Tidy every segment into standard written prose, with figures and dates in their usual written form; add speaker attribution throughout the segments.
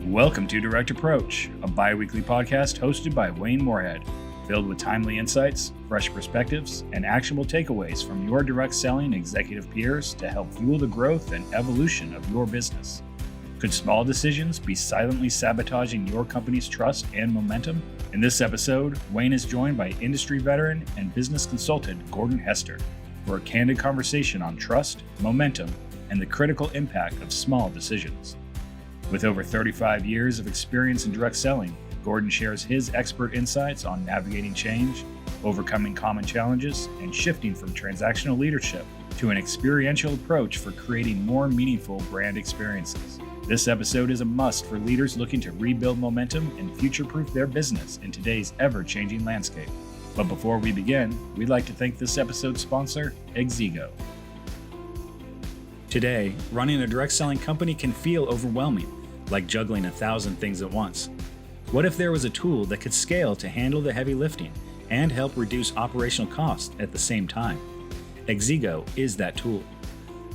Speaker 1: Welcome to Direct Approach, a bi-weekly podcast hosted by Wayne Moorehead, filled with timely insights, fresh perspectives, and actionable takeaways from your direct selling executive peers to help fuel the growth and evolution of your business. Could small decisions be silently sabotaging your company's trust and momentum? In this episode, Wayne is joined by industry veteran and business consultant Gordon Hester for a candid conversation on trust, momentum, and the critical impact of small decisions. With over 35 years of experience in direct selling, Gordon shares his expert insights on navigating change, overcoming common challenges, and shifting from transactional leadership to an experiential approach for creating more meaningful brand experiences. This episode is a must for leaders looking to rebuild momentum and future-proof their business in today's ever-changing landscape. But before we begin, we'd like to thank this episode's sponsor, Exego. Today, running a direct selling company can feel overwhelming, like juggling 1,000 things at once. What if there was a tool that could scale to handle the heavy lifting and help reduce operational costs at the same time? Exego is that tool.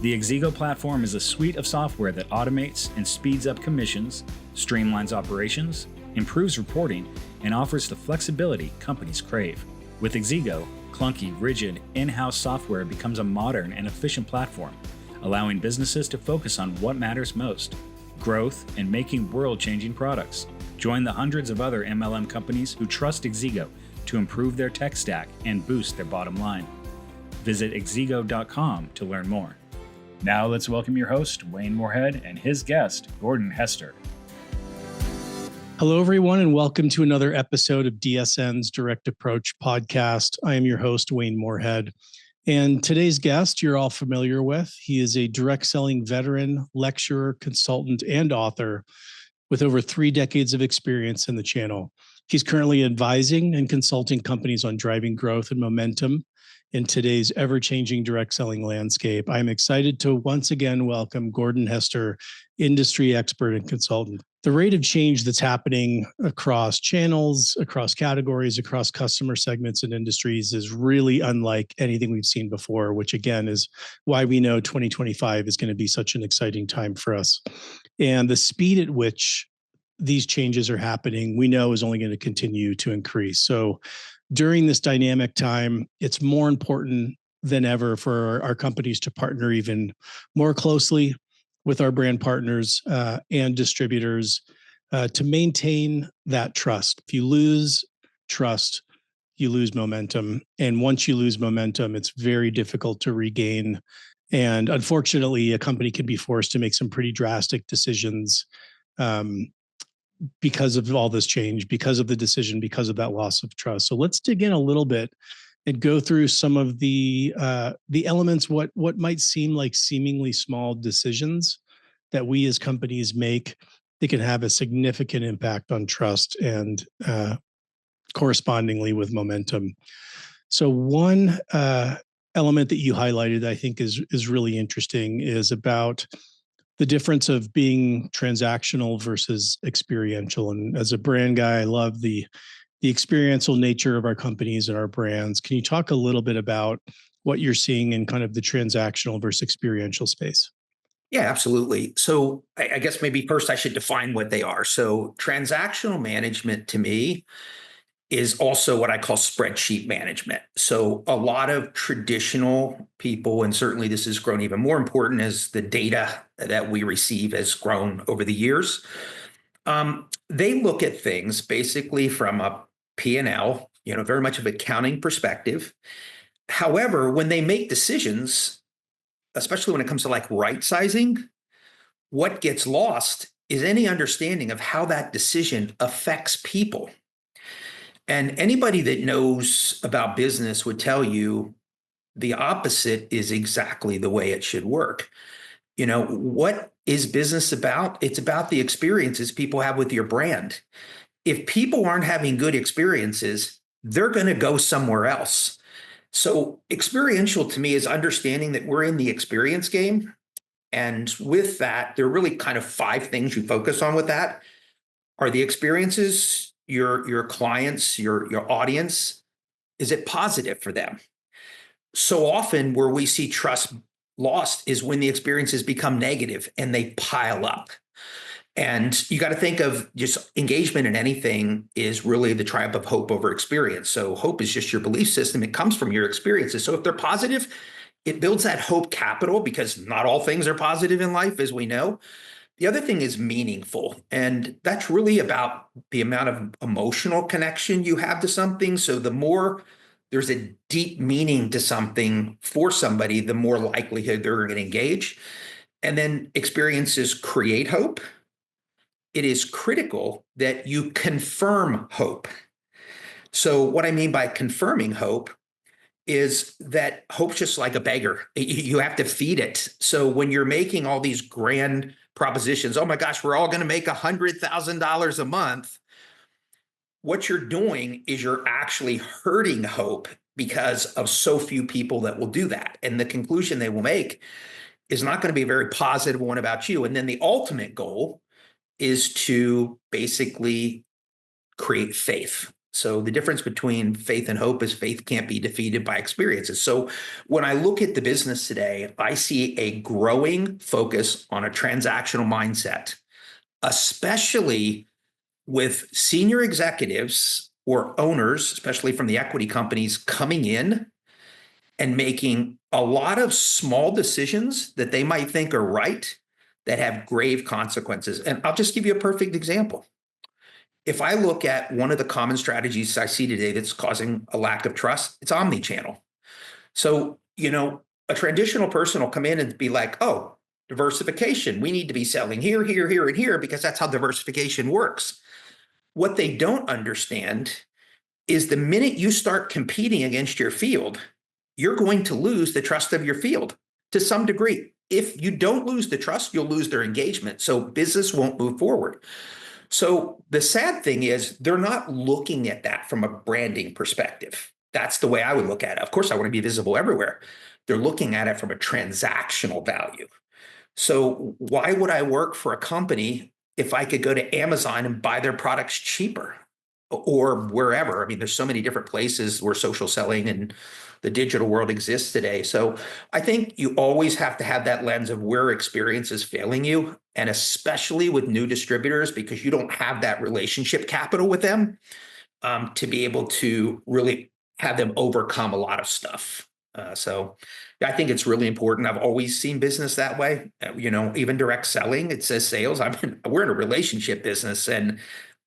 Speaker 1: The Exego platform is a suite of software that automates and speeds up commissions, streamlines operations, improves reporting, and offers the flexibility companies crave. With Exego, clunky, rigid, in-house software becomes a modern and efficient platform, allowing businesses to focus on what matters most: growth and making world-changing products. Join the hundreds of other MLM companies who trust Exego to improve their tech stack and boost their bottom line. Visit exego.com to learn more. Now let's welcome your host, Wayne Moorehead, and his guest, Gordon Hester.
Speaker 2: Hello, everyone, and welcome to another episode of DSN's Direct Approach podcast. I am your host, Wayne Moorehead. And today's guest you're all familiar with. He is a direct selling veteran, lecturer, consultant, and author with over 3 decades of experience in the channel. He's currently advising and consulting companies on driving growth and momentum in today's ever-changing direct selling landscape. I'm excited to once again welcome Gordon Hester, industry expert and consultant. The rate of change that's happening across channels, across categories, across customer segments and industries is really unlike anything we've seen before, which again is why we know 2025 is going to be such an exciting time for us. And the speed at which these changes are happening, we know is only going to continue to increase. So during this dynamic time, it's more important than ever for our companies to partner even more closely with our brand partners and distributors to maintain that trust. If you lose trust, you lose momentum. And once you lose momentum, it's very difficult to regain. And unfortunately, a company can be forced to make some pretty drastic decisions because of all this change, because of the decision, because of that loss of trust. So let's dig in a little bit and go through some of the elements, what might seem like seemingly small decisions that we as companies make. They can have a significant impact on trust and correspondingly with momentum. So one element that you highlighted that I think is really interesting is about the difference of being transactional versus experiential. And as a brand guy, I love the experiential nature of our companies and our brands. Can you talk a little bit about what you're seeing in kind of the transactional versus experiential space?
Speaker 3: Yeah, absolutely. So I guess maybe first I should define what they are. So transactional management to me is also what I call spreadsheet management. So a lot of traditional people, and certainly this has grown even more important as the data that we receive has grown over the years. They look at things basically from a P&L, very much of an accounting perspective. However, when they make decisions, especially when it comes to like right sizing, what gets lost is any understanding of how that decision affects people. And anybody that knows about business would tell you the opposite is exactly the way it should work. What is business about? It's about the experiences people have with your brand. If people aren't having good experiences, they're going to go somewhere else. So experiential to me is understanding that we're in the experience game. And with that, there are really kind of 5 things you focus on with that. Are the experiences, your clients, your audience, is it positive for them? So often where we see trust lost is when the experiences become negative and they pile up. And you got to think of just engagement in anything is really the triumph of hope over experience. So hope is just your belief system. It comes from your experiences. So if they're positive, it builds that hope capital, because not all things are positive in life, as we know. The other thing is meaningful. And that's really about the amount of emotional connection you have to something. So the more there's a deep meaning to something for somebody, the more likelihood they're going to engage. And then experiences create hope. It is critical that you confirm hope. So what I mean by confirming hope is that hope's just like a beggar. You have to feed it. So when you're making all these grand propositions, oh my gosh, we're all going to make $100,000 a month, what you're doing is you're actually hurting hope, because of so few people that will do that. And the conclusion they will make is not going to be a very positive one about you. And then the ultimate goal is to basically create faith. So the difference between faith and hope is faith can't be defeated by experiences. So when I look at the business today, I see a growing focus on a transactional mindset, especially with senior executives or owners, especially from the equity companies, coming in and making a lot of small decisions that they might think are right that have grave consequences. And I'll just give you a perfect example. If I look at one of the common strategies I see today that's causing a lack of trust, it's omnichannel. So, a traditional person will come in and be like, oh, diversification. We need to be selling here, here, here, and here, because that's how diversification works. What they don't understand is the minute you start competing against your field, you're going to lose the trust of your field to some degree. If you don't lose the trust, you'll lose their engagement. So business won't move forward. So the sad thing is they're not looking at that from a branding perspective. That's the way I would look at it. Of course, I want to be visible everywhere. They're looking at it from a transactional value. So why would I work for a company if I could go to Amazon and buy their products cheaper, or wherever? I mean, there's so many different places where social selling and the digital world exists today. So I think you always have to have that lens of where experience is failing you, and especially with new distributors, because you don't have that relationship capital with them to be able to really have them overcome a lot of stuff. So I think it's really important. I've always seen business that way. Even direct selling, it says sales. We're in a relationship business, and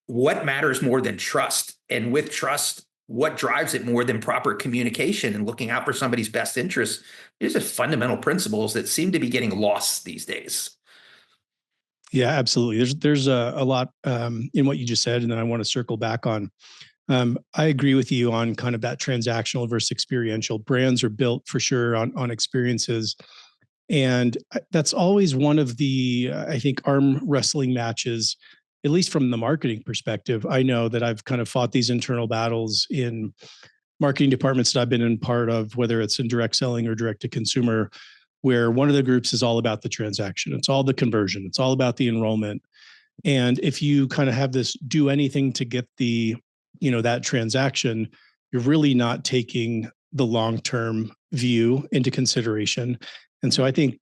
Speaker 3: what matters more than trust? And with trust, what drives it more than proper communication and looking out for somebody's best interests? These are fundamental principles that seem to be getting lost these days.
Speaker 2: Yeah, absolutely. There's a lot in what you just said, and then I want to circle back on. I agree with you on kind of that transactional versus experiential. Brands are built for sure on experiences. And that's always one of the, I think, arm wrestling matches, at least from the marketing perspective. I know that I've kind of fought these internal battles in marketing departments that I've been in part of, whether it's in direct selling or direct to consumer, where one of the groups is all about the transaction. It's all the conversion. It's all about the enrollment. And if you kind of have this do anything to get that transaction, you're really not taking the long-term view into consideration. And so I think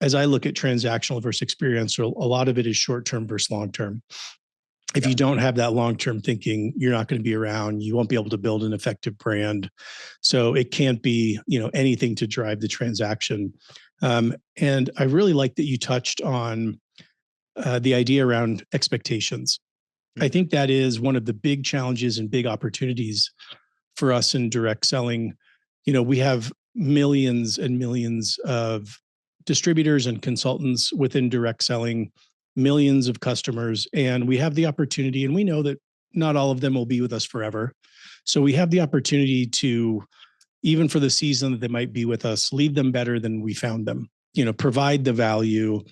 Speaker 2: as I look at transactional versus experiential, a lot of it is short-term versus long-term. If you don't have that long-term thinking, you're not going to be around. You won't be able to build an effective brand. So it can't be, anything to drive the transaction. And I really like that you touched on the idea around expectations. I think that is one of the big challenges and big opportunities for us in direct selling. We have millions and millions of distributors and consultants within direct selling, millions of customers, and we have the opportunity, and we know that not all of them will be with us forever. So we have the opportunity to, even for the season that they might be with us, leave them better than we found them, provide the value,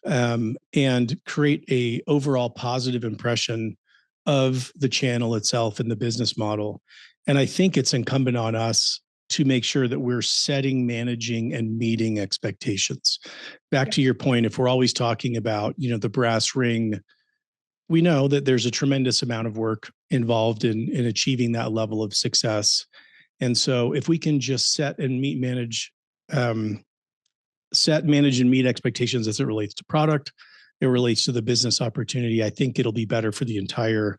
Speaker 2: and create a overall positive impression of the channel itself and the business model. And I think it's incumbent on us to make sure that we're setting, managing, and meeting expectations. Back to your point, if we're always talking about, the brass ring, we know that there's a tremendous amount of work involved in achieving that level of success. And so if we can just set, manage, and meet expectations as it relates to product, it relates to the business opportunity, I think it'll be better for the entire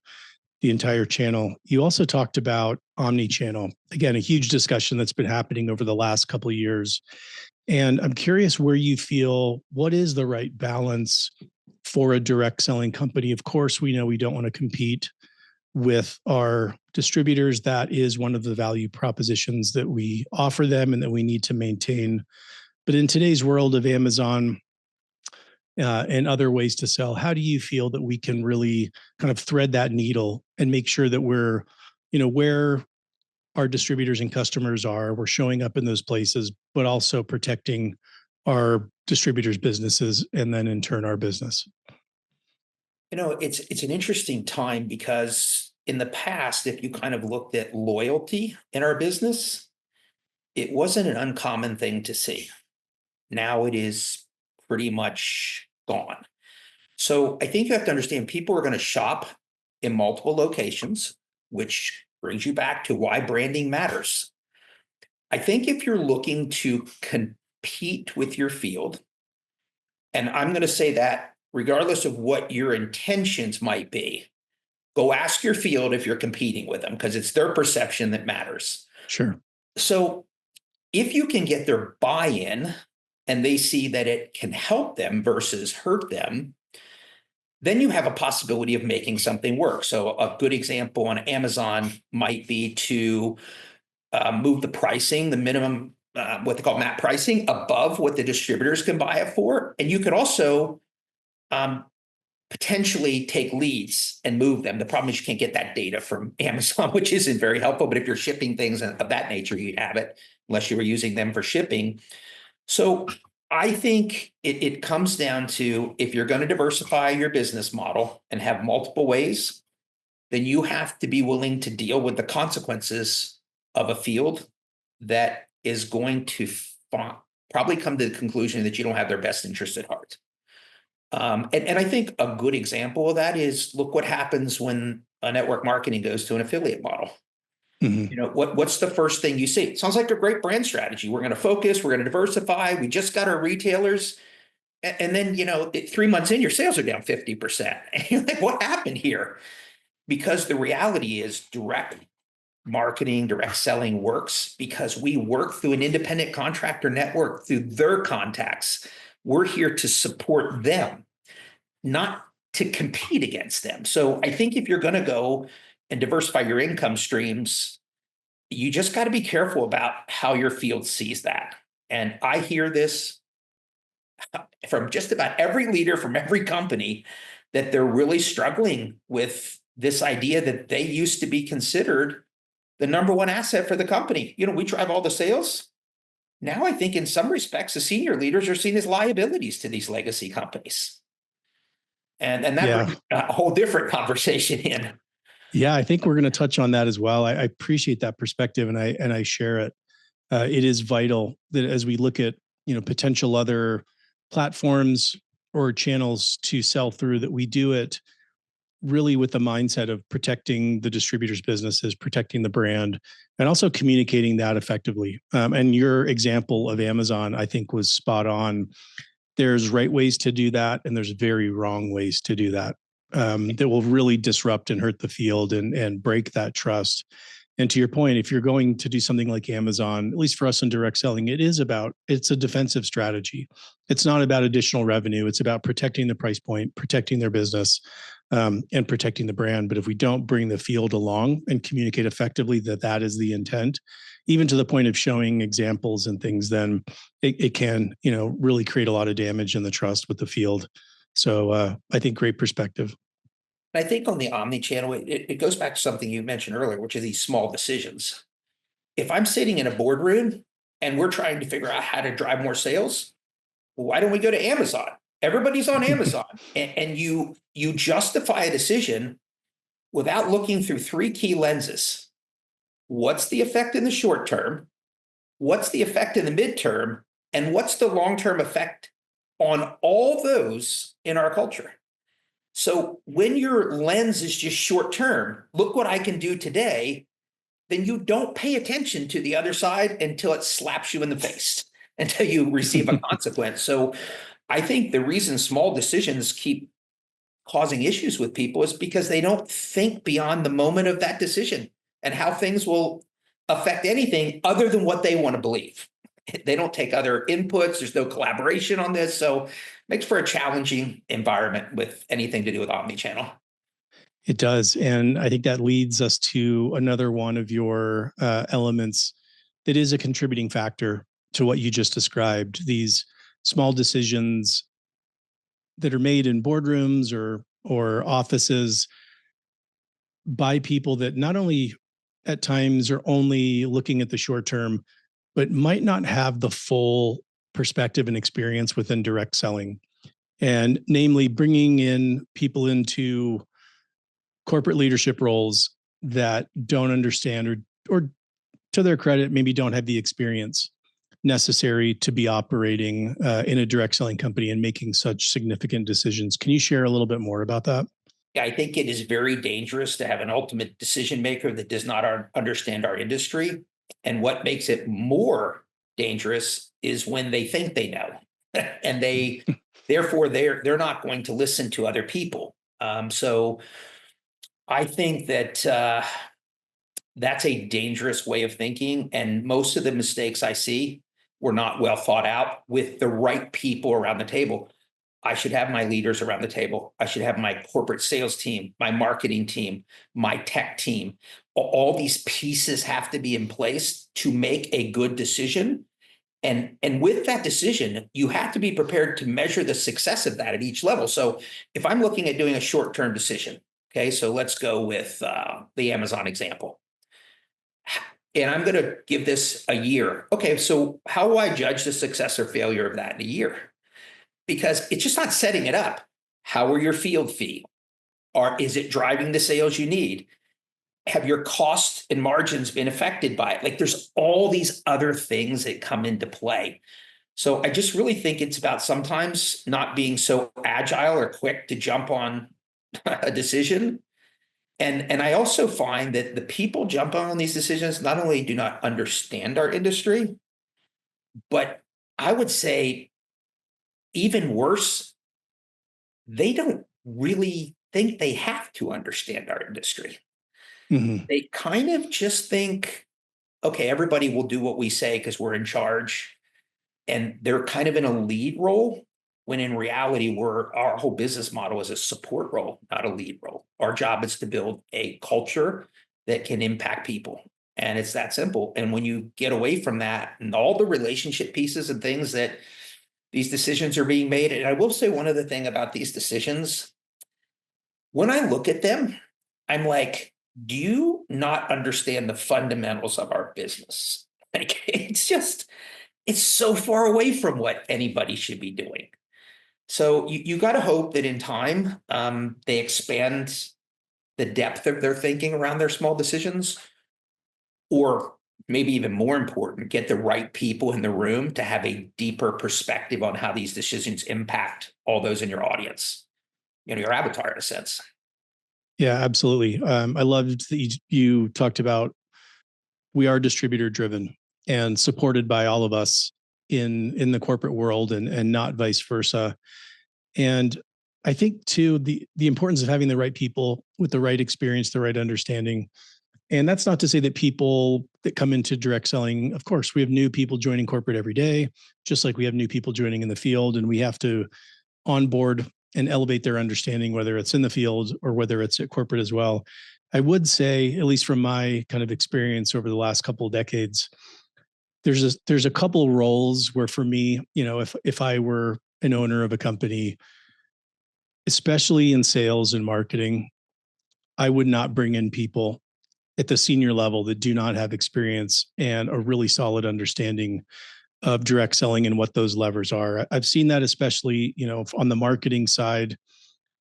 Speaker 2: channel. You also talked about omnichannel. Again, a huge discussion that's been happening over the last couple of years. And I'm curious where you feel, what is the right balance for a direct selling company? Of course, we know we don't want to compete with our distributors. That is one of the value propositions that we offer them and that we need to maintain. But in today's world of Amazon and other ways to sell, how do you feel that we can really kind of thread that needle and make sure that we're, where our distributors and customers are, we're showing up in those places, but also protecting our distributors' businesses and then in turn our business?
Speaker 3: It's an interesting time because in the past, if you kind of looked at loyalty in our business, it wasn't an uncommon thing to see. Now it is pretty much gone. So I think you have to understand people are going to shop in multiple locations, which brings you back to why branding matters. I think if you're looking to compete with your field, and I'm going to say that regardless of what your intentions might be, go ask your field if you're competing with them, because it's their perception that matters.
Speaker 2: Sure.
Speaker 3: So if you can get their buy-in and they see that it can help them versus hurt them, then you have a possibility of making something work. So a good example on Amazon might be to move the pricing, the minimum, what they call MAP pricing, above what the distributors can buy it for. And you could also potentially take leads and move them. The problem is you can't get that data from Amazon, which isn't very helpful. But if you're shipping things of that nature, you'd have it unless you were using them for shipping. So I think it comes down to, if you're going to diversify your business model and have multiple ways, then you have to be willing to deal with the consequences of a field that is going to probably come to the conclusion that you don't have their best interest at heart. And I think a good example of that is, look what happens when a network marketing goes to an affiliate model. Mm-hmm. What's the first thing you see? It sounds like a great brand strategy. We're going to focus, we're going to diversify. We just got our retailers. And then, 3 months in, your sales are down 50%. And you're like, what happened here? Because the reality is direct marketing, direct selling works because we work through an independent contractor network, through their contacts. We're here to support them, not to compete against them. So I think if you're going to go and diversify your income streams, you just got to be careful about how your field sees that. And I hear this from just about every leader from every company, that they're really struggling with this idea that they used to be considered the number one asset for the company. We drive all the sales. Now I think in some respects, the senior leaders are seen as liabilities to these legacy companies. And that brings a whole different conversation in.
Speaker 2: Yeah, I think we're going to touch on that as well. I appreciate that perspective, and I share it. It is vital that as we look at potential other platforms or channels to sell through, that we do it really with the mindset of protecting the distributors' businesses, protecting the brand, and also communicating that effectively. And your example of Amazon, I think, was spot on. There's right ways to do that, and there's very wrong ways to do that. That will really disrupt and hurt the field and break that trust. And to your point, if you're going to do something like Amazon, at least for us in direct selling, it's a defensive strategy. It's not about additional revenue. It's about protecting the price point, protecting their business, and protecting the brand. But if we don't bring the field along and communicate effectively that is the intent, even to the point of showing examples and things, then it can, really create a lot of damage in the trust with the field. So I think great perspective.
Speaker 3: I think on the omnichannel, it goes back to something you mentioned earlier, which are these small decisions. If I'm sitting in a boardroom and we're trying to figure out how to drive more sales, why don't we go to Amazon? Everybody's on Amazon. And you justify a decision without looking through three key lenses. What's the effect in the short term? What's the effect in the midterm? And what's the long-term effect on all those in our culture? So when your lens is just short term, look what I can do today, then you don't pay attention to the other side until it slaps you in the face, until you receive a consequence. So I think the reason small decisions keep causing issues with people is because they don't think beyond the moment of that decision and how things will affect anything other than what they want to believe. They don't take other inputs. There's no collaboration on this. So it makes for a challenging environment with anything to do with omnichannel.
Speaker 2: It does. And I think that leads us to another one of your elements that is a contributing factor to what you just described. These small decisions that are made in boardrooms or offices by people that not only at times are only looking at the short term, but might not have the full perspective and experience within direct selling. And namely, bringing in people into corporate leadership roles that don't understand or to their credit, maybe don't have the experience necessary to be operating in a direct selling company and making such significant decisions. Can you share a little bit more about that?
Speaker 3: Yeah, I think it is very dangerous to have an ultimate decision maker that does not understand our industry. And what makes it more dangerous is when they think they know, and therefore they're not going to listen to other people. So I think that that's a dangerous way of thinking, and most of the mistakes I see were not well thought out with the right people around the table. I should have my leaders around the table. I should have my corporate sales team, my marketing team, my tech team. All these pieces have to be in place to make a good decision. And with that decision, you have to be prepared to measure the success of that at each level. So if I'm looking at doing a short-term decision, okay, so let's go with the Amazon example. And I'm going to give this a year. Okay, so how do I judge the success or failure of that in a year? Because it's just not setting it up. How are your field fees? Or is it driving the sales you need? Have your costs and margins been affected by it? Like, there's all these other things that come into play. So I just really think it's about sometimes not being so agile or quick to jump on a decision. And I also find that the people jumping on these decisions not only do not understand our industry, but I would say even worse, they don't really think they have to understand our industry.
Speaker 2: Mm-hmm.
Speaker 3: They kind of just think, okay, everybody will do what we say because we're in charge. And they're kind of in a lead role, when in reality, our whole business model is a support role, not a lead role. Our job is to build a culture that can impact people. And it's that simple. And when you get away from that and all the relationship pieces and things that these decisions are being made. And I will say one other thing about these decisions. When I look at them, I'm like, do you not understand the fundamentals of our business? Like, it's so far away from what anybody should be doing. So you got to hope that in time, they expand the depth of their thinking around their small decisions, or maybe even more important, get the right people in the room to have a deeper perspective on how these decisions impact all those in your audience, your avatar in a sense.
Speaker 2: Yeah, absolutely. I loved that you talked about we are distributor driven and supported by all of us in the corporate world and not vice versa. And I think too, the importance of having the right people with the right experience, the right understanding. And that's not to say that people that come into direct selling, of course, we have new people joining corporate every day, just like we have new people joining in the field, and we have to onboard and elevate their understanding, whether it's in the field or whether it's at corporate as well. I would say, at least from my kind of experience over the last couple of decades, there's a couple roles where for me, if I were an owner of a company, especially in sales and marketing, I would not bring in people at the senior level that do not have experience and a really solid understanding of direct selling and what those levers are. I've seen that especially, on the marketing side,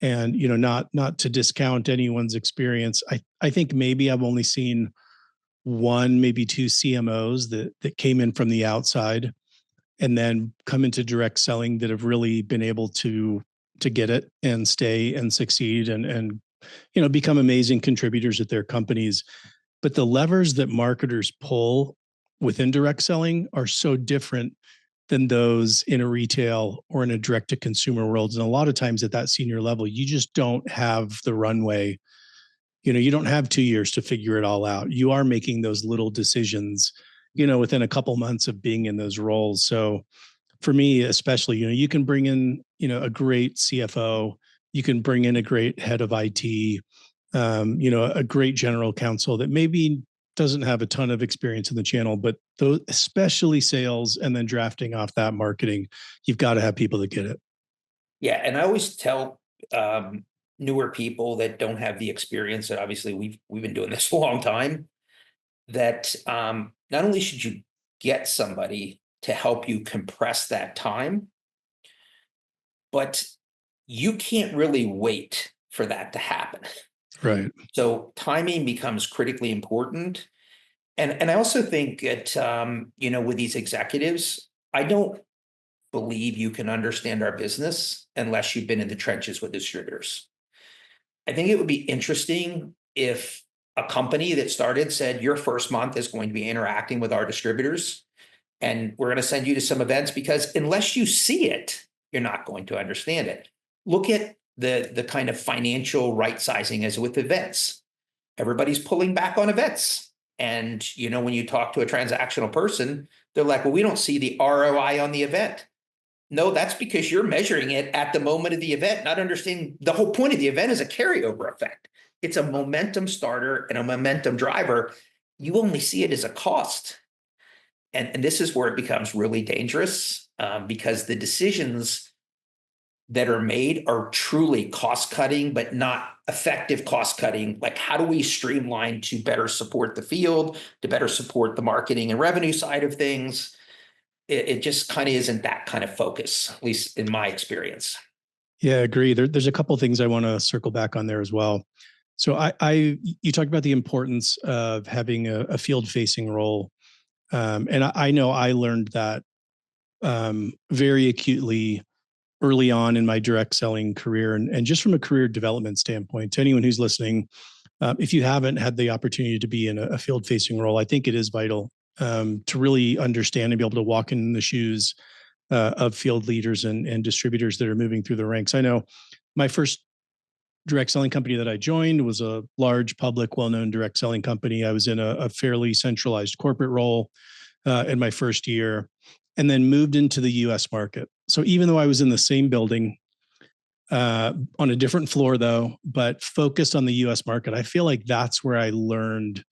Speaker 2: and, not to discount anyone's experience. I think maybe I've only seen one, maybe two CMOs that came in from the outside and then come into direct selling that have really been able to get it and stay and succeed and become amazing contributors at their companies. But the levers that marketers pull within direct selling are so different than those in a retail or in a direct-to-consumer world. And a lot of times at that senior level, you just don't have the runway. You don't have 2 years to figure it all out. You are making those little decisions, within a couple months of being in those roles. So for me, especially, you can bring in, a great CFO, you can bring in a great head of IT, a great general counsel that maybe doesn't have a ton of experience in the channel, but those, especially sales and then drafting off that marketing, you've got to have people that get it.
Speaker 3: Yeah, and I always tell newer people that don't have the experience, and obviously we've been doing this a long time, that not only should you get somebody to help you compress that time, but you can't really wait for that to happen.
Speaker 2: Right.
Speaker 3: So timing becomes critically important. And I also think that, with these executives, I don't believe you can understand our business unless you've been in the trenches with distributors. I think it would be interesting if a company that started said, your first month is going to be interacting with our distributors, and we're going to send you to some events, because unless you see it, you're not going to understand it. Look at the kind of financial right sizing as with events. Everybody's pulling back on events. And, when you talk to a transactional person, they're like, well, we don't see the ROI on the event. No, that's because you're measuring it at the moment of the event, not understanding the whole point of the event is a carryover effect. It's a momentum starter and a momentum driver. You only see it as a cost. And this is where it becomes really dangerous, because the decisions that are made are truly cost cutting, but not effective cost cutting. Like, how do we streamline to better support the field, to better support the marketing and revenue side of things? It just kind of isn't that kind of focus, at least in my experience.
Speaker 2: Yeah, I agree. There's a couple of things I want to circle back on there as well. So you talked about the importance of having a field-facing role, and I know I learned that very acutely early on in my direct selling career, and just from a career development standpoint. To anyone who's listening, if you haven't had the opportunity to be in a field-facing role, I think it is vital to really understand and be able to walk in the shoes of field leaders and distributors that are moving through the ranks. I know my first direct selling company that I joined was a large, public, well-known direct selling company. I was in a fairly centralized corporate role in my first year, and then moved into the US market. So even though I was in the same building, on a different floor though, but focused on the US market, I feel like that's where I learned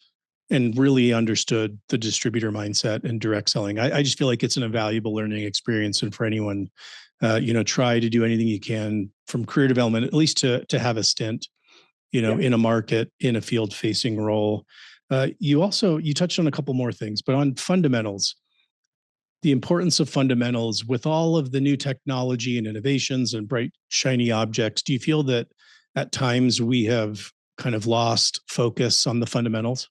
Speaker 2: and really understood the distributor mindset and direct selling. I just feel like it's an invaluable learning experience. And for anyone, try to do anything you can from career development, at least to have a stint, in a market, in a field facing role. You touched on a couple more things, but on fundamentals, the importance of fundamentals with all of the new technology and innovations and bright, shiny objects. Do you feel that at times we have kind of lost focus on the fundamentals?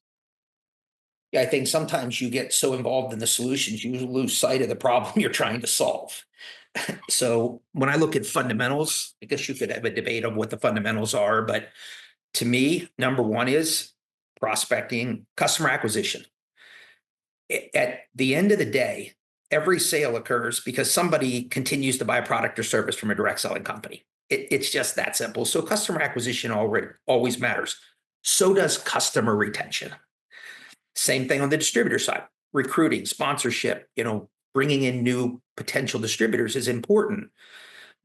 Speaker 3: Yeah, I think sometimes you get so involved in the solutions, you lose sight of the problem you're trying to solve. So when I look at fundamentals, I guess you could have a debate on what the fundamentals are, but to me, number one is prospecting, customer acquisition. At the end of the day, every sale occurs because somebody continues to buy a product or service from a direct selling company. It's just that simple. So customer acquisition always matters. So does customer retention. Same thing on the distributor side. Recruiting, sponsorship, bringing in new potential distributors is important.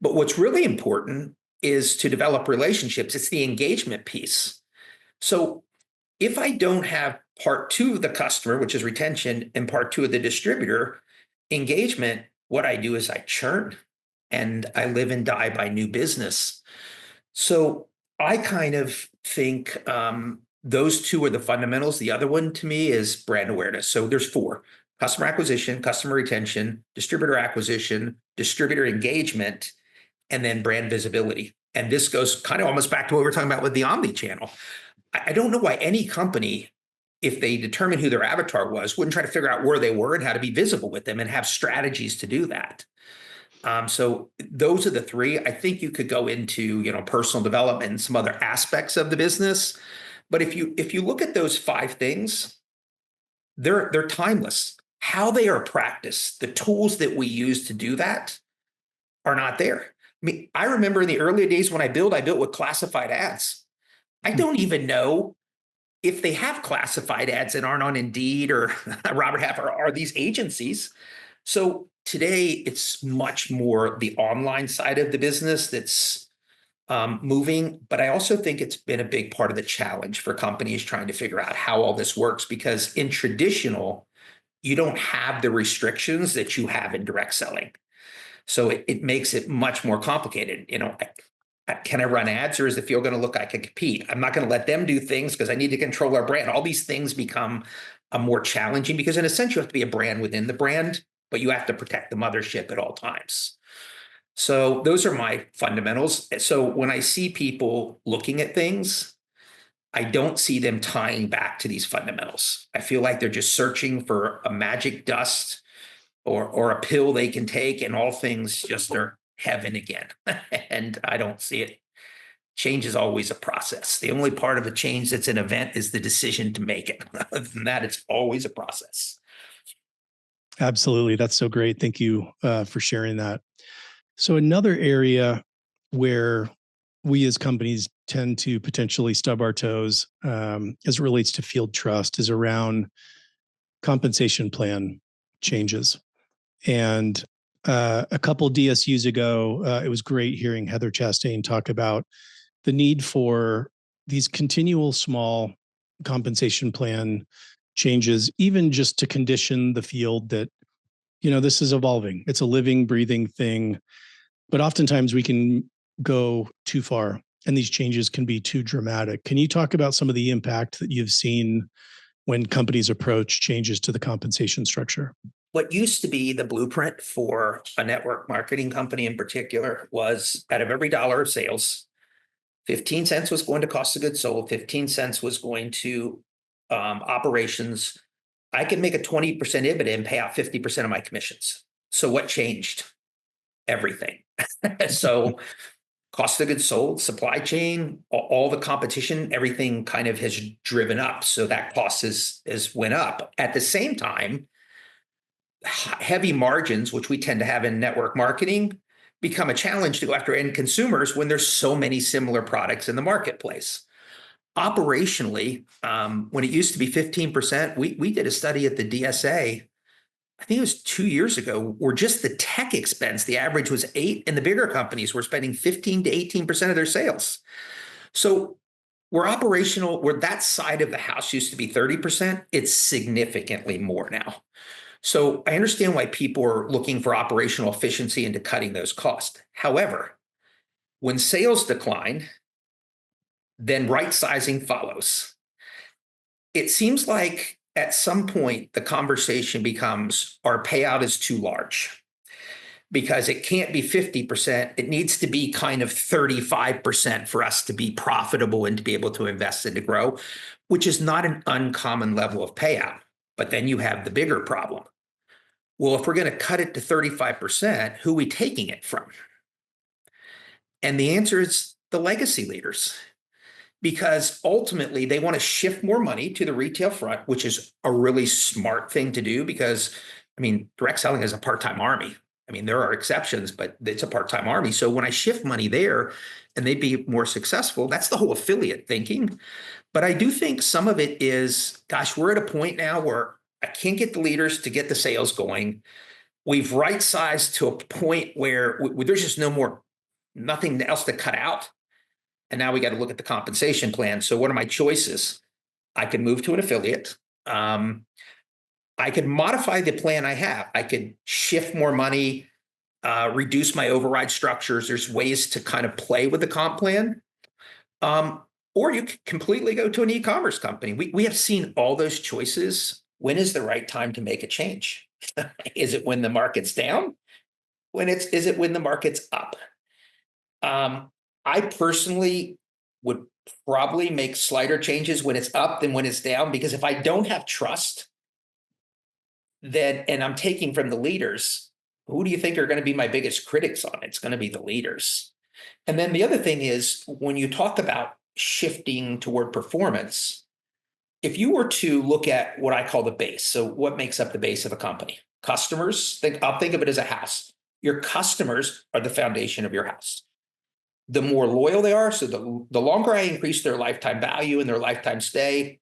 Speaker 3: But what's really important is to develop relationships. It's the engagement piece. So if I don't have part two of the customer, which is retention, and part two of the distributor engagement, what I do is I churn and I live and die by new business. So I kind of think those two are the fundamentals. The other one to me is brand awareness. So there's four: customer acquisition, customer retention, distributor acquisition, distributor engagement, and then brand visibility. And this goes kind of almost back to what we were talking about with the omnichannel. I don't know why any company, if they determine who their avatar was, wouldn't try to figure out where they were and how to be visible with them and have strategies to do that. So those are the three. I think you could go into, personal development and some other aspects of the business. But if you look at those five things, they're timeless. how they are practiced, the tools that we use to do that are not there. I mean, I remember in the early days when I built with classified ads. I don't even know if they have classified ads that aren't on Indeed or Robert Half are these agencies. So today it's much more the online side of the business that's moving. But I also think it's been a big part of the challenge for companies trying to figure out how all this works, because in traditional, you don't have the restrictions that you have in direct selling. So it makes it much more complicated. Can I run ads, or is the field going to look like I can compete? I'm not going to let them do things because I need to control our brand. All these things become more challenging because in a sense you have to be a brand within the brand, but you have to protect the mothership at all times. So those are my fundamentals. So when I see people looking at things, I don't see them tying back to these fundamentals. I feel like they're just searching for a magic dust or a pill they can take, and all things just are heaven again. And I don't see it. Change is always a process. The only part of a change that's an event is the decision to make it. Other than that, it's always a process.
Speaker 2: Absolutely. That's so great. Thank you for sharing that. So another area where we as companies tend to potentially stub our toes as it relates to field trust is around compensation plan changes. And a couple DSUs ago, it was great hearing Heather Chastain talk about the need for these continual small compensation plan changes, even just to condition the field that, this is evolving. It's a living, breathing thing. But oftentimes we can go too far and these changes can be too dramatic. Can you talk about some of the impact that you've seen when companies approach changes to the compensation structure?
Speaker 3: What used to be the blueprint for a network marketing company in particular was out of every dollar of sales, 15 cents was going to cost of goods sold, 15 cents was going to operations. I could make a 20% EBITDA and pay out 50% of my commissions. So what changed? Everything. So cost of goods sold, supply chain, all the competition, everything kind of has driven up. So that cost has went up. At the same time, heavy margins, which we tend to have in network marketing, become a challenge to go after end consumers when there's so many similar products in the marketplace. Operationally, when it used to be 15%, we did a study at the DSA, I think it was 2 years ago, where just the tech expense, the average was 8%, and the bigger companies were spending 15 to 18% of their sales. So where that side of the house used to be 30%, it's significantly more now. So I understand why people are looking for operational efficiency into cutting those costs. However, when sales decline, then right sizing follows. It seems like at some point the conversation becomes our payout is too large because it can't be 50%. It needs to be kind of 35% for us to be profitable and to be able to invest and to grow, which is not an uncommon level of payout. But then you have the bigger problem. Well, if we're going to cut it to 35%, who are we taking it from? And the answer is the legacy leaders, because ultimately they want to shift more money to the retail front, which is a really smart thing to do because, direct selling is a part-time army. There are exceptions, but it's a part-time army. So when I shift money there and they'd be more successful, that's the whole affiliate thinking. But I do think some of it is, gosh, we're at a point now where I can't get the leaders to get the sales going. We've right-sized to a point where there's just nothing else to cut out. And now we got to look at the compensation plan. So what are my choices? I could move to an affiliate. I could modify the plan I have. I could shift more money, reduce my override structures. There's ways to kind of play with the comp plan. Or you could completely go to an e-commerce company. We have seen all those choices. When is the right time to make a change? Is it when the market's down? Is it when the market's up? I personally would probably make slighter changes when it's up than when it's down, because if I don't have trust, and I'm taking from the leaders, who do you think are going to be my biggest critics on it? It's going to be the leaders. And then the other thing is, when you talk about shifting toward performance, if you were to look at what I call the base, so what makes up the base of a company? Customers, I'll think of it as a house. Your customers are the foundation of your house. The more loyal they are, so the longer I increase their lifetime value and their lifetime stay,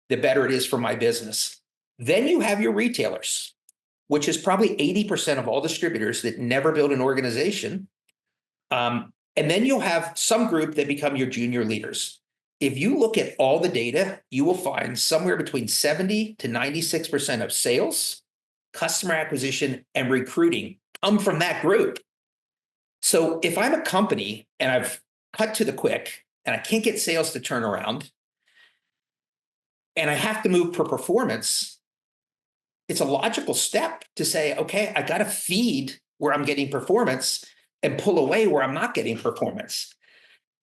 Speaker 3: the better it is for my business. Then you have your retailers, which is probably 80% of all distributors that never build an organization. And then you'll have some group that become your junior leaders. If you look at all the data, you will find somewhere between 70 to 96% of sales, customer acquisition, and recruiting come from that group. So if I'm a company and I've cut to the quick and I can't get sales to turn around and I have to move per performance, it's a logical step to say, okay, I got to feed where I'm getting performance and pull away where I'm not getting performance.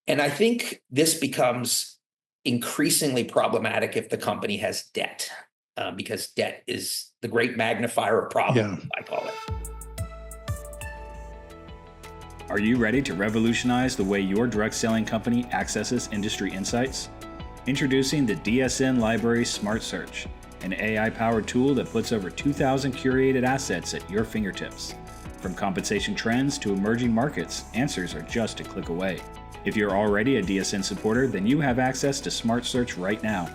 Speaker 3: And I think this becomes increasingly problematic if the company has debt, because debt is the great magnifier of problem, I call it.
Speaker 1: Are you ready to revolutionize the way your direct selling company accesses industry insights? Introducing the DSN Library Smart Search, an AI-powered tool that puts over 2,000 curated assets at your fingertips. From compensation trends to emerging markets, answers are just a click away. If you're already a DSN supporter, then you have access to Smart Search right now.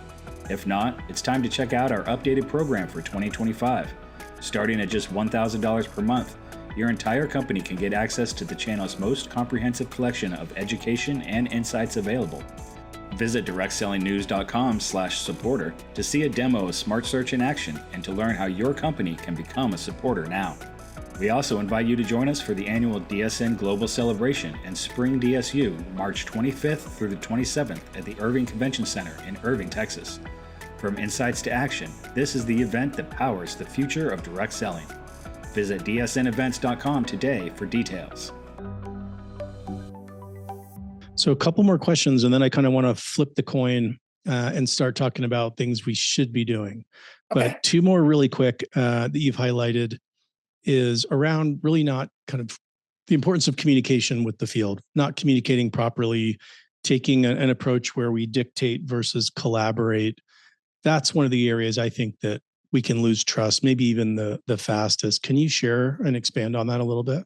Speaker 1: If not, it's time to check out our updated program for 2025. Starting at just $1,000 per month, your entire company can get access to the channel's most comprehensive collection of education and insights available. Visit directsellingnews.com/supporter to see a demo of Smart Search in action and to learn how your company can become a supporter now. We also invite you to join us for the annual DSN Global Celebration and Spring DSU, March 25th through the 27th at the Irving Convention Center in Irving, Texas. From insights to action, this is the event that powers the future of direct selling. Visit dsnevents.com today for details.
Speaker 2: So a couple more questions, and then I kind of want to flip the coin and start talking about things we should be doing.
Speaker 3: Okay.
Speaker 2: But two more really quick that you've highlighted is around really not kind of the importance of communication with the field, not communicating properly, taking an approach where we dictate versus collaborate. That's one of the areas I think that we can lose trust, maybe even the fastest. Can you share and expand on that a little bit?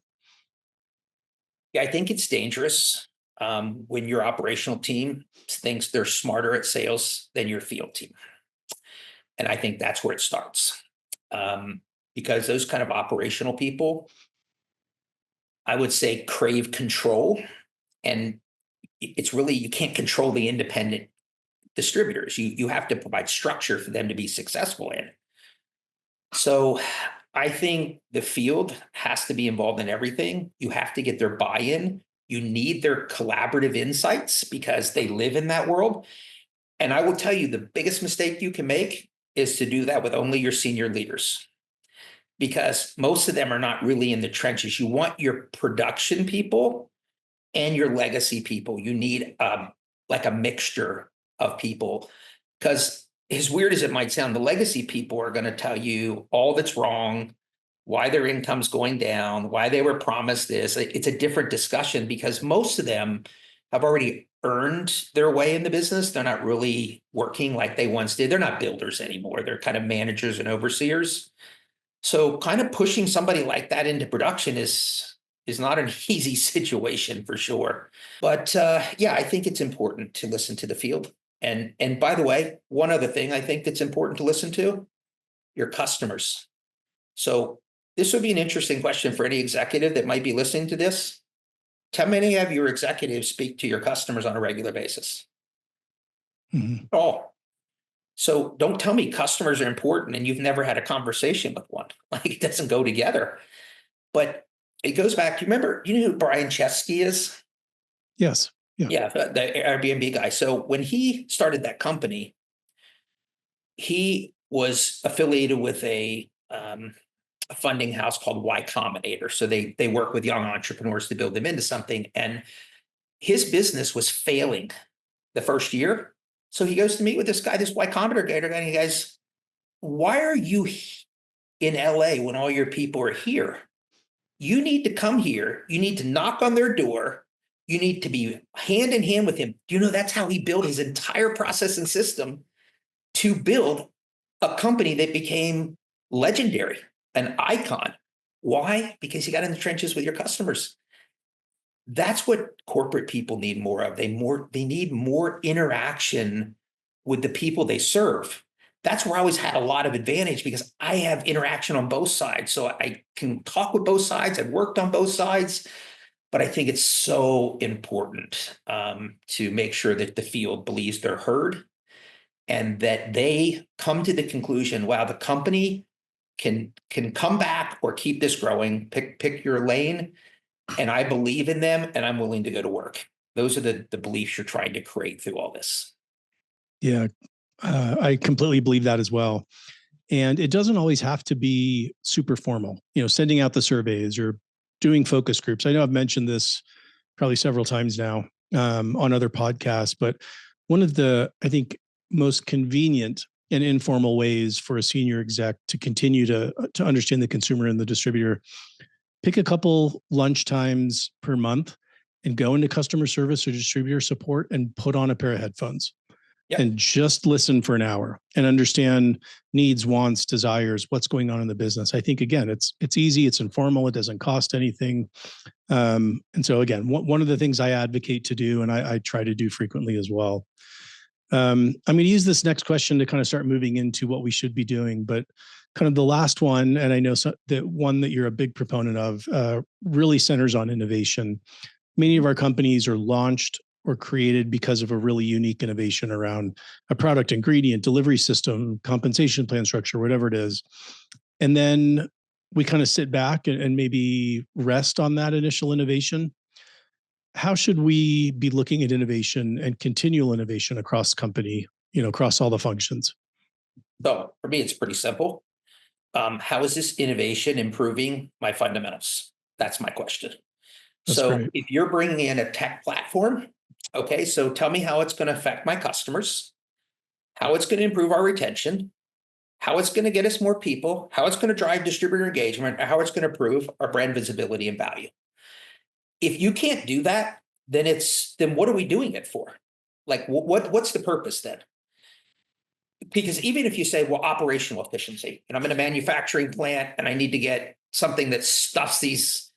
Speaker 3: Yeah, I think it's dangerous when your operational team thinks they're smarter at sales than your field team. And I think that's where it starts. Because those kind of operational people, I would say, crave control. And it's really, you can't control the independent distributors. You have to provide structure for them to be successful in. So I think the field has to be involved in everything. You have to get their buy-in. You need their collaborative insights because they live in that world. And I will tell you, the biggest mistake you can make is to do that with only your senior leaders, because most of them are not really in the trenches. You want your production people and your legacy people. You need like a mixture of people, because as weird as it might sound, the legacy people are going to tell you all that's wrong, why their income's going down, why they were promised this. It's a different discussion because most of them have already earned their way in the business. They're not really working like they once did. They're not builders anymore. They're kind of managers and overseers. So kind of pushing somebody like that into production is not an easy situation for sure. But yeah, I think it's important to listen to the field. And by the way, one other thing I think that's important to listen to, your customers. So this would be an interesting question for any executive that might be listening to this. How many of your executives speak to your customers on a regular basis?
Speaker 2: Mm-hmm.
Speaker 3: All. So don't tell me customers are important and you've never had a conversation with one. Like, it doesn't go together. But it goes back. You know who Brian Chesky is?
Speaker 2: Yes.
Speaker 3: Yeah, the Airbnb guy. So when he started that company, he was affiliated with a funding house called Y Combinator. So they work with young entrepreneurs to build them into something. And his business was failing the first year. So he goes to meet with this guy, this Y Combinator guy, and he goes, why are you in LA when all your people are here? You need to come here. You need to knock on their door. You need to be hand in hand with him. Do you know that's how he built his entire process and system to build a company that became legendary, an icon. Why? Because you got in the trenches with your customers. That's what corporate people need more of. They need more interaction with the people they serve. That's where I always had a lot of advantage because I have interaction on both sides. So I can talk with both sides. I've worked on both sides, but I think it's so important to make sure that the field believes they're heard and that they come to the conclusion, wow, the company can come back or keep this growing, pick your lane. And I believe in them and I'm willing to go to work. Those are the beliefs you're trying to create through all this.
Speaker 2: Yeah, I completely believe that as well. And it doesn't always have to be super formal, sending out the surveys or doing focus groups. I know I've mentioned this probably several times now on other podcasts, but one of the, I think, most convenient and informal ways for a senior exec to continue to understand the consumer and the distributor, pick a couple lunch times per month and go into customer service or distributor support and put on a pair of headphones. Yep. And just listen for an hour and understand needs, wants, desires, what's going on in the business. I think, again, it's easy, it's informal, it doesn't cost anything. And so again, one of the things I advocate to do, and I try to do frequently as well. I'm going to use this next question to kind of start moving into what we should be doing, but kind of the last one, and I know the one that you're a big proponent of, really centers on innovation. Many of our companies are launched or created because of a really unique innovation around a product, ingredient, delivery system, compensation plan structure, whatever it is. And then we kind of sit back and maybe rest on that initial innovation. How should we be looking at innovation and continual innovation across company, across all the functions?
Speaker 3: So for me, it's pretty simple. How is this innovation improving my fundamentals? That's my question. That's great. If you're bringing in a tech platform, okay, so tell me how it's going to affect my customers, how it's going to improve our retention, how it's going to get us more people, how it's going to drive distributor engagement, or how it's going to improve our brand visibility and value. If you can't do that, then what are we doing it for? Like, what's the purpose then? Because even if you say, well, operational efficiency, and I'm in a manufacturing plant and I need to get something that stuffs these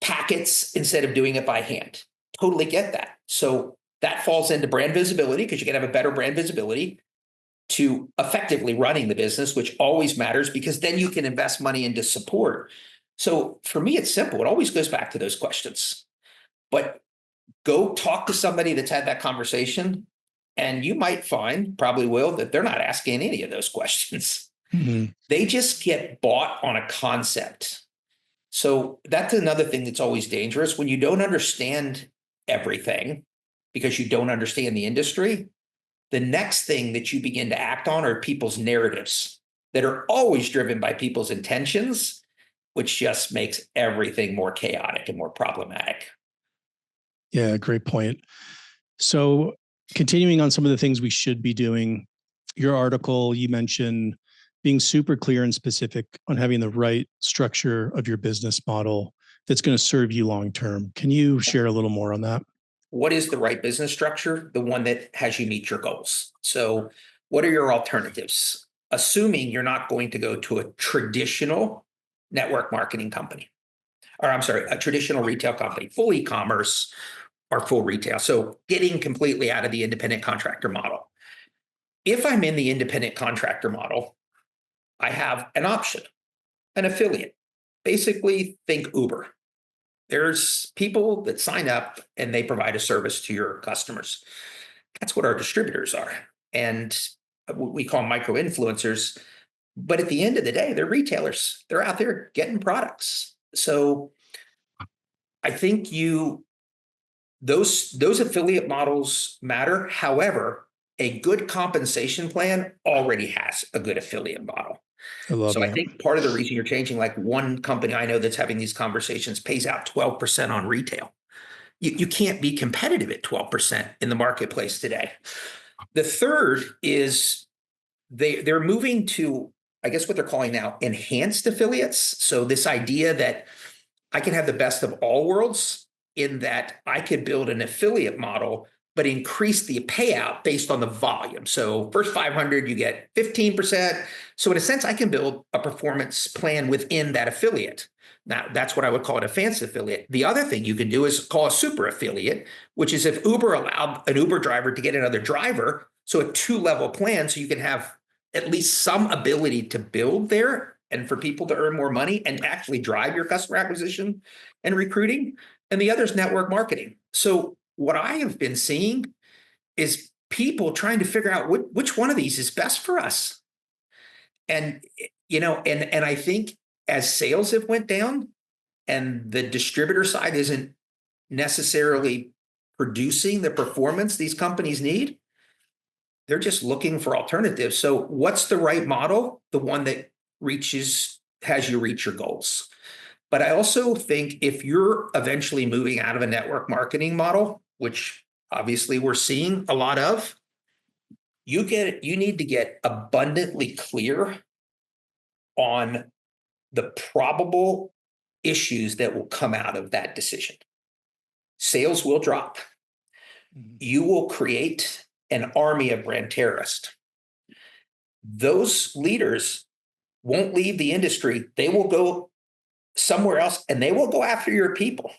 Speaker 3: packets instead of doing it by hand. Totally get that. So that falls into brand visibility because you can have a better brand visibility to effectively running the business, which always matters because then you can invest money into support. So for me, it's simple. It always goes back to those questions. But go talk to somebody that's had that conversation and you might find, probably will, that they're not asking any of those questions. Mm-hmm. They just get bought on a concept. So that's another thing that's always dangerous. When you don't understand everything because you don't understand the industry, the next thing that you begin to act on are people's narratives that are always driven by people's intentions, which just makes everything more chaotic and more problematic.
Speaker 2: Yeah, great point. So continuing on some of the things we should be doing, your article, you mentioned being super clear and specific on having the right structure of your business model that's going to serve you long-term. Can you share a little more on that?
Speaker 3: What is the right business structure? The one that has you meet your goals. So what are your alternatives? Assuming you're not going to go to a traditional network marketing company, or I'm sorry, a traditional retail company, full e-commerce or full retail. So getting completely out of the independent contractor model. If I'm in the independent contractor model, I have an option, an affiliate. Basically, think Uber. There's people that sign up and they provide a service to your customers. That's what our distributors are. And we call them micro-influencers. But at the end of the day, they're retailers. They're out there getting products. So I think those affiliate models matter. However, a good compensation plan already has a good affiliate model. I think part of the reason you're changing, like one company I know that's having these conversations pays out 12% on retail. You can't be competitive at 12% in the marketplace today. The third is they're moving to, I guess what they're calling now, enhanced affiliates. So this idea that I can have the best of all worlds in that I could build an affiliate model but increase the payout based on the volume. So first 500, you get 15%. So in a sense, I can build a performance plan within that affiliate. Now, that's what I would call an advanced affiliate. The other thing you can do is call a super affiliate, which is if Uber allowed an Uber driver to get another driver, so a 2-level plan, so you can have at least some ability to build there and for people to earn more money and actually drive your customer acquisition and recruiting. And the other is network marketing. So what I have been seeing is people trying to figure out which one of these is best for us. And, and I think as sales have went down and the distributor side isn't necessarily producing the performance these companies need, they're just looking for alternatives. So what's the right model? The one that has you reach your goals. But I also think if you're eventually moving out of a network marketing model, which obviously we're seeing a lot of, you need to get abundantly clear on the probable issues that will come out of that decision. Sales will drop. You will create an army of brand terrorists. Those leaders won't leave the industry. They will go somewhere else and they will go after your people.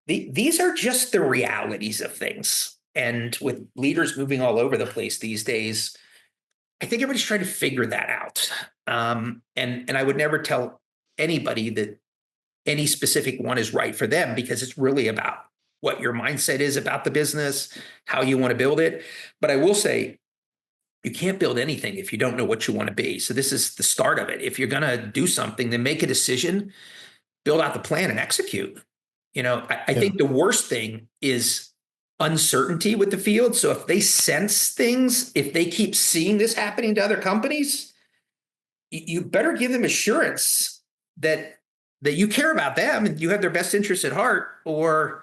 Speaker 3: These are just the realities of things. And with leaders moving all over the place these days, I think everybody's trying to figure that out. And I would never tell anybody that any specific one is right for them, because it's really about what your mindset is about the business, how you want to build it. But I will say, you can't build anything if you don't know what you want to be. So this is the start of it. If you're going to do something, then make a decision, build out the plan, and execute. I think the worst thing is uncertainty with the field. So if they sense things, if they keep seeing this happening to other companies, you better give them assurance that you care about them and you have their best interests at heart, or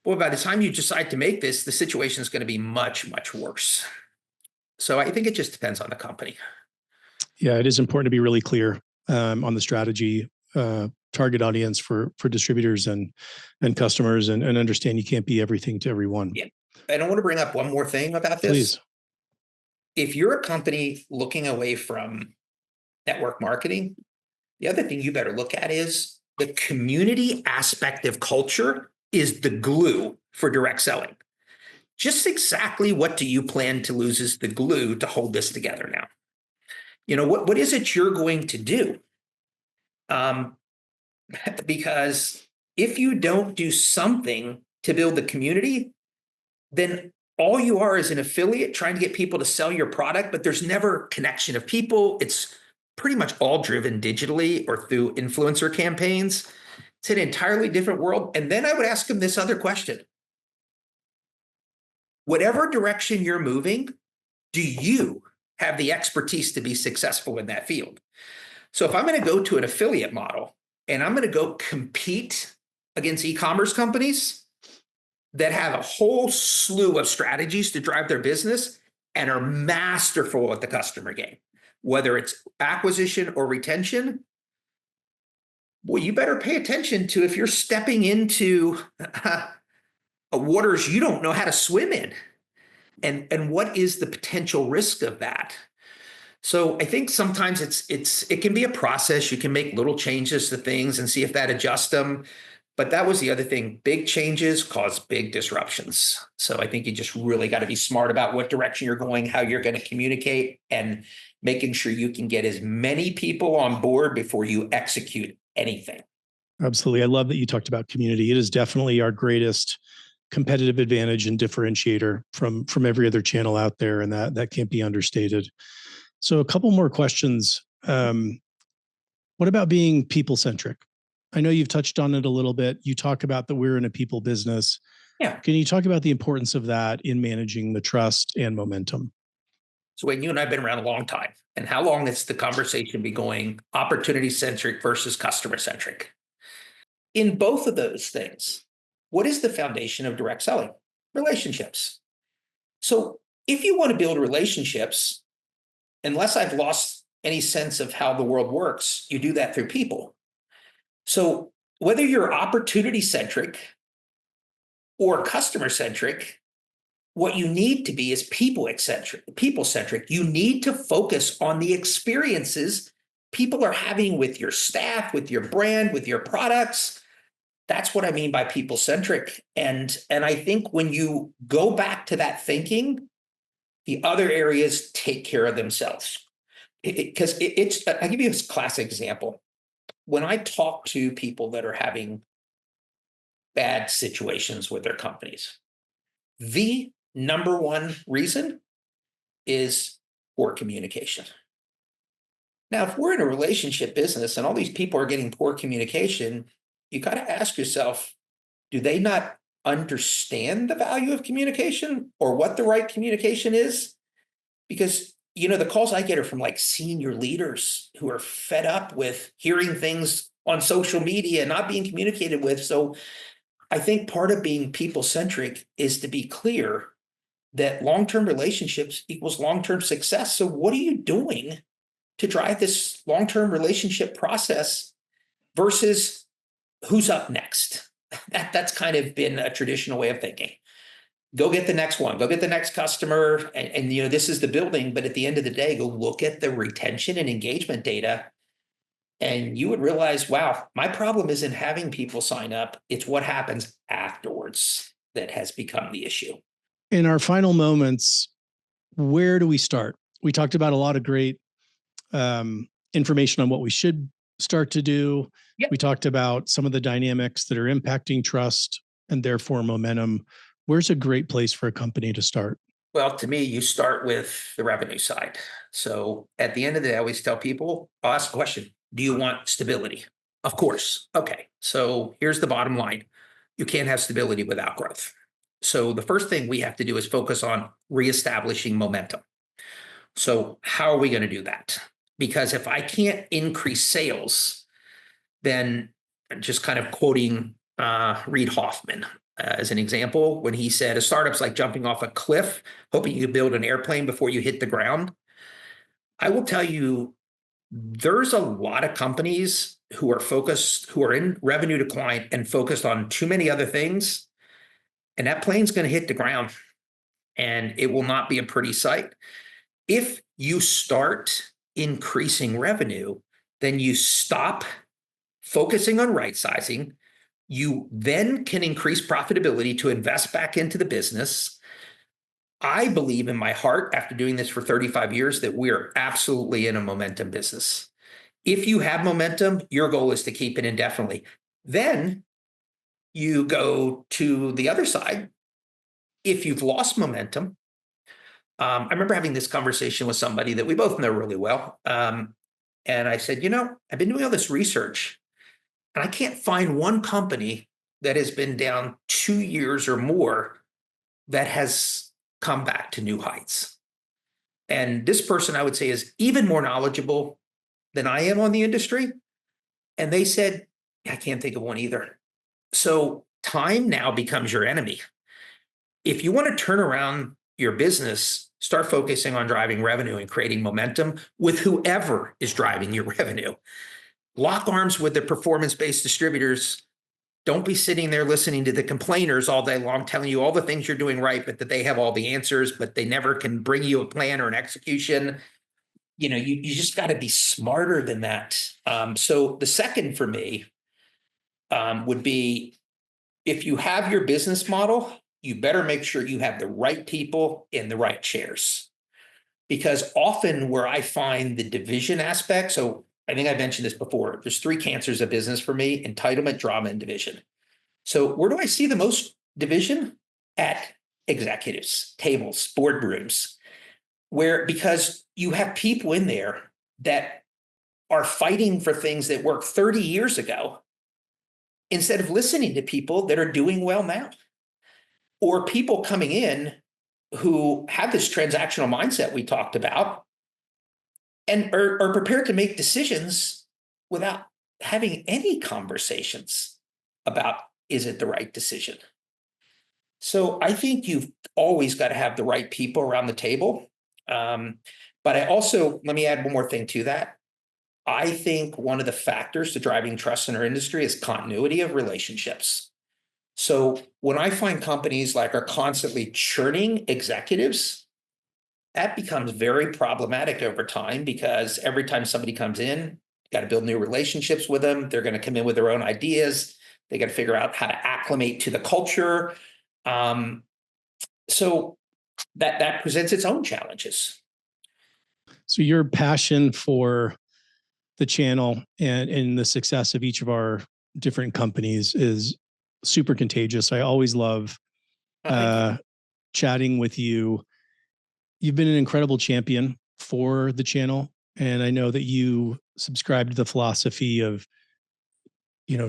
Speaker 3: boy, by the time you decide to make this, the situation is going to be much, much worse. So I think it just depends on the company.
Speaker 2: Yeah, it is important to be really clear on the strategy, target audience for distributors and customers, and understand you can't be everything to everyone.
Speaker 3: Yeah. And I want to bring up one more thing about this.
Speaker 2: Please.
Speaker 3: If you're a company looking away from network marketing, the other thing you better look at is the community aspect of culture is the glue for direct selling. Just exactly what do you plan to lose is the glue to hold this together now? What is it you're going to do? Because if you don't do something to build the community, then all you are is an affiliate trying to get people to sell your product, but there's never connection of people. It's pretty much all driven digitally or through influencer campaigns. It's an entirely different world. And then I would ask them this other question. Whatever direction you're moving, do you have the expertise to be successful in that field? So if I'm going to go to an affiliate model and I'm going to go compete against e-commerce companies that have a whole slew of strategies to drive their business and are masterful at the customer game, whether it's acquisition or retention, well, you better pay attention to if you're stepping into waters you don't know how to swim in, and what is the potential risk of that. So I think sometimes it can be a process. You can make little changes to things and see if that adjusts them. But that was the other thing. Big changes cause big disruptions. So I think you just really got to be smart about what direction you're going, how you're going to communicate, and making sure you can get as many people on board before you execute anything.
Speaker 2: Absolutely. I love that you talked about community. It is definitely our greatest competitive advantage and differentiator from every other channel out there. And that can't be understated. So a couple more questions. What about being people-centric? I know you've touched on it a little bit. You talk about that we're in a people business.
Speaker 3: Yeah.
Speaker 2: Can you talk about the importance of that in managing the trust and momentum?
Speaker 3: So Wayne, you and I have been around a long time. And how long has the conversation been going opportunity-centric versus customer-centric? In both of those things, what is the foundation of direct selling? Relationships. So if you want to build relationships, unless I've lost any sense of how the world works, you do that through people. So whether you're opportunity-centric or customer-centric, what you need to be is people-centric. You need to focus on the experiences people are having with your staff, with your brand, with your products. That's what I mean by people-centric. And I think when you go back to that thinking, the other areas take care of themselves. Because I'll give you a classic example. When I talk to people that are having bad situations with their companies, the number one reason is poor communication. Now, if we're in a relationship business and all these people are getting poor communication, you got to ask yourself, do they not understand the value of communication or what the right communication is? Because, the calls I get are from like senior leaders who are fed up with hearing things on social media and not being communicated with. So I think part of being people-centric is to be clear that long-term relationships equals long-term success. So what are you doing to drive this long-term relationship process versus who's up next? That's kind of been a traditional way of thinking. Go get the next one, go get the next customer, and this is the building, but at the end of the day, go look at the retention and engagement data, and you would realize, wow, my problem isn't having people sign up, it's what happens afterwards that has become the issue.
Speaker 2: In our final moments, where do we start? We talked about a lot of great information on what we should start to do.
Speaker 3: Yep.
Speaker 2: We talked about some of the dynamics that are impacting trust and therefore momentum. Where's a great place for a company to start?
Speaker 3: Well, to me, you start with the revenue side. So at the end of the day, I always tell people, I'll ask a question. Do you want stability? Of course. Okay. So here's the bottom line. You can't have stability without growth. So the first thing we have to do is focus on reestablishing momentum. So how are we going to do that? Because if I can't increase sales, then just kind of quoting Reid Hoffman as an example, when he said, a startup's like jumping off a cliff, hoping you build an airplane before you hit the ground. I will tell you, there's a lot of companies who are in revenue decline and focused on too many other things. And that plane's going to hit the ground and it will not be a pretty sight. If you start increasing revenue, then you stop focusing on right sizing. You then can increase profitability to invest back into the business. I believe in my heart, after doing this for 35 years, that we are absolutely in a momentum business. If you have momentum, your goal is to keep it indefinitely. Then you go to the other side. If you've lost momentum, I remember having this conversation with somebody that we both know really well. And I said, I've been doing all this research and I can't find one company that has been down 2 years or more that has come back to new heights. And this person, I would say, is even more knowledgeable than I am on the industry. And they said, I can't think of one either. So time now becomes your enemy. If you want to turn around your business, start focusing on driving revenue and creating momentum with whoever is driving your revenue. Lock arms with the performance-based distributors. Don't be sitting there listening to the complainers all day long, telling you all the things you're doing right, but that they have all the answers, but they never can bring you a plan or an execution. You just got to be smarter than that. So the second for me would be, if you have your business model, you better make sure you have the right people in the right chairs. Because often where I find the division aspect, so I think I mentioned this before, there's 3 cancers of business for me: entitlement, drama, and division. So where do I see the most division? At executives, tables, boardrooms, because you have people in there that are fighting for things that worked 30 years ago instead of listening to people that are doing well now. Or people coming in who have this transactional mindset we talked about and are prepared to make decisions without having any conversations about, is it the right decision? So I think you've always got to have the right people around the table. But I also, let me add one more thing to that. I think one of the factors to driving trust in our industry is continuity of relationships. So when I find companies like are constantly churning executives, that becomes very problematic over time because every time somebody comes in, you got to build new relationships with them. They're going to come in with their own ideas. They got to figure out how to acclimate to the culture. So that presents its own challenges.
Speaker 2: So your passion for the channel and the success of each of our different companies is super contagious. I always love chatting with you. You've been an incredible champion for the channel. And I know that you subscribe to the philosophy of,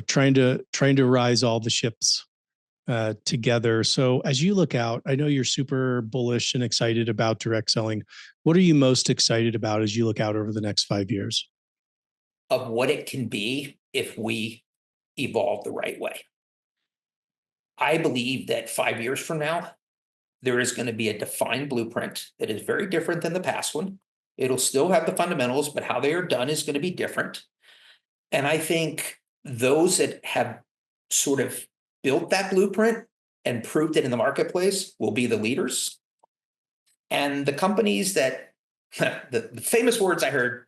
Speaker 2: trying to rise all the ships together. So as you look out, I know you're super bullish and excited about direct selling. What are you most excited about as you look out over the next 5 years?
Speaker 3: Of what it can be if we evolve the right way. I believe that 5 years from now, there is going to be a defined blueprint that is very different than the past one. It'll still have the fundamentals, but how they are done is going to be different. And I think those that have sort of built that blueprint and proved it in the marketplace will be the leaders. And the companies that, the famous words I heard,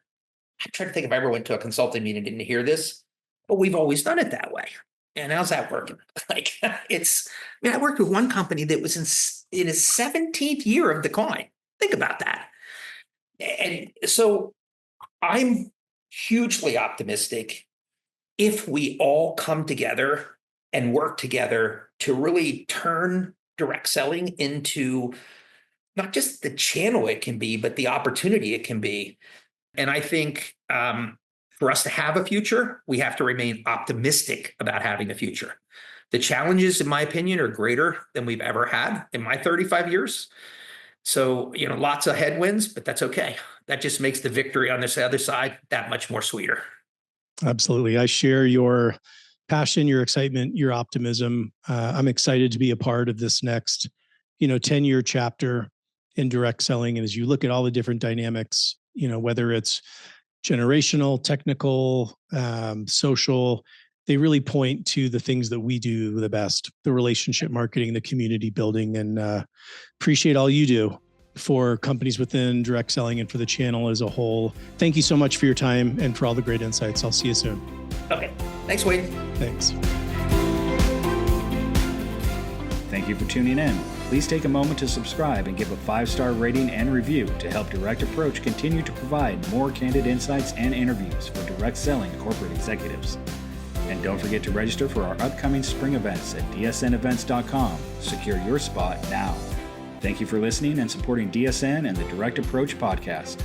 Speaker 3: I'm trying to think if I ever went to a consulting meeting and didn't hear this, but we've always done it that way. And how's that working? I worked with one company that was in its 17th year of decline. Think about that. And so I'm hugely optimistic if we all come together and work together to really turn direct selling into not just the channel it can be, but the opportunity it can be. And I think for us to have a future, we have to remain optimistic about having a future. The challenges, in my opinion, are greater than we've ever had in my 35 years. So, lots of headwinds, but that's okay. That just makes the victory on this other side that much more sweeter.
Speaker 2: Absolutely. I share your passion, your excitement, your optimism. I'm excited to be a part of this next, 10-year chapter in direct selling. And as you look at all the different dynamics, whether it's generational, technical, social, they really point to the things that we do the best, the relationship marketing, the community building, and appreciate all you do for companies within direct selling and for the channel as a whole. Thank you so much for your time and for all the great insights. I'll see you soon.
Speaker 3: Okay. Thanks, Wayne.
Speaker 2: Thanks.
Speaker 1: Thank you for tuning in. Please take a moment to subscribe and give a 5-star rating and review to help Direct Approach continue to provide more candid insights and interviews for direct selling corporate executives. And don't forget to register for our upcoming spring events at dsnevents.com. Secure your spot now. Thank you for listening and supporting DSN and the Direct Approach podcast.